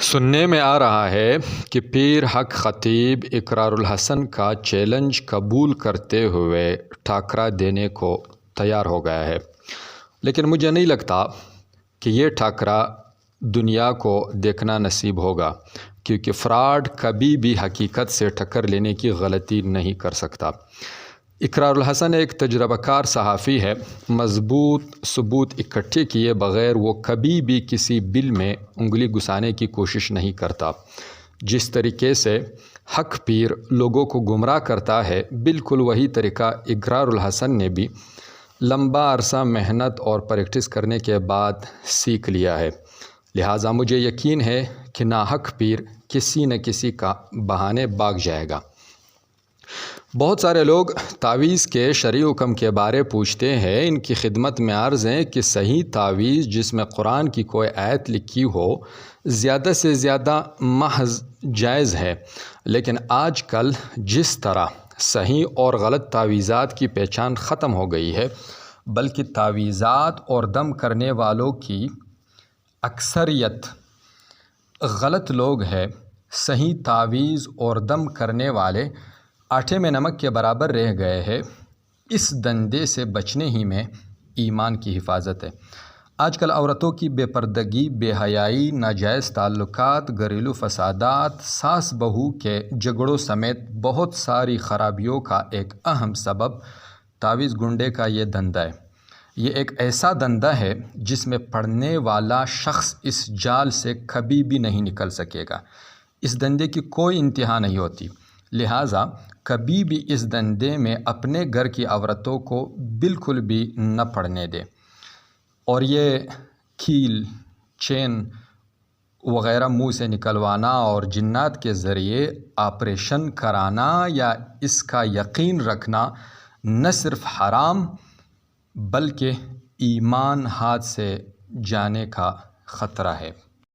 سننے میں آ رہا ہے کہ پیر حق خطیب اقرار الحسن کا چیلنج قبول کرتے ہوئے ٹھاکرا دینے کو تیار ہو گیا ہے، لیکن مجھے نہیں لگتا کہ یہ ٹھاکرا دنیا کو دیکھنا نصیب ہوگا، کیونکہ فراڈ کبھی بھی حقیقت سے ٹکر لینے کی غلطی نہیں کر سکتا۔ اقرار الحسن ایک تجربہ کار صحافی ہے، مضبوط ثبوت اکٹھے کیے بغیر وہ کبھی بھی کسی بل میں انگلی گھسانے کی کوشش نہیں کرتا۔ جس طریقے سے حق پیر لوگوں کو گمراہ کرتا ہے، بالکل وہی طریقہ اقرار الحسن نے بھی لمبا عرصہ محنت اور پریکٹس کرنے کے بعد سیکھ لیا ہے۔ لہٰذا مجھے یقین ہے کہ ناحق پیر کسی نہ کسی کا بہانے بھاگ جائے گا۔ بہت سارے لوگ تعویذ کے شرعی حکم کے بارے پوچھتے ہیں۔ ان کی خدمت میں عرض ہے کہ صحیح تعویذ جس میں قرآن کی کوئی آیت لکھی ہو زیادہ سے زیادہ محض جائز ہے، لیکن آج کل جس طرح صحیح اور غلط تعویذات کی پہچان ختم ہو گئی ہے، بلکہ تعویذات اور دم کرنے والوں کی اکثریت غلط لوگ ہیں، صحیح تعویذ اور دم کرنے والے آٹے میں نمک کے برابر رہ گئے ہیں۔ اس دندے سے بچنے ہی میں ایمان کی حفاظت ہے۔ آج کل عورتوں کی بے پردگی، بے حیائی، ناجائز تعلقات، گھریلو فسادات، ساس بہو کے جھگڑوں سمیت بہت ساری خرابیوں کا ایک اہم سبب تعویذ گنڈے کا یہ دھندا ہے۔ یہ ایک ایسا دھندا ہے جس میں پڑنے والا شخص اس جال سے کبھی بھی نہیں نکل سکے گا۔ اس دھندے کی کوئی انتہا نہیں ہوتی، لہٰذا کبھی بھی اس دھندے میں اپنے گھر کی عورتوں کو بالکل بھی نہ پڑنے دے۔ اور یہ کھیل، چین وغیرہ منہ سے نکلوانا اور جنات کے ذریعے آپریشن کرانا یا اس کا یقین رکھنا نہ صرف حرام بلکہ ایمان ہاتھ سے جانے کا خطرہ ہے۔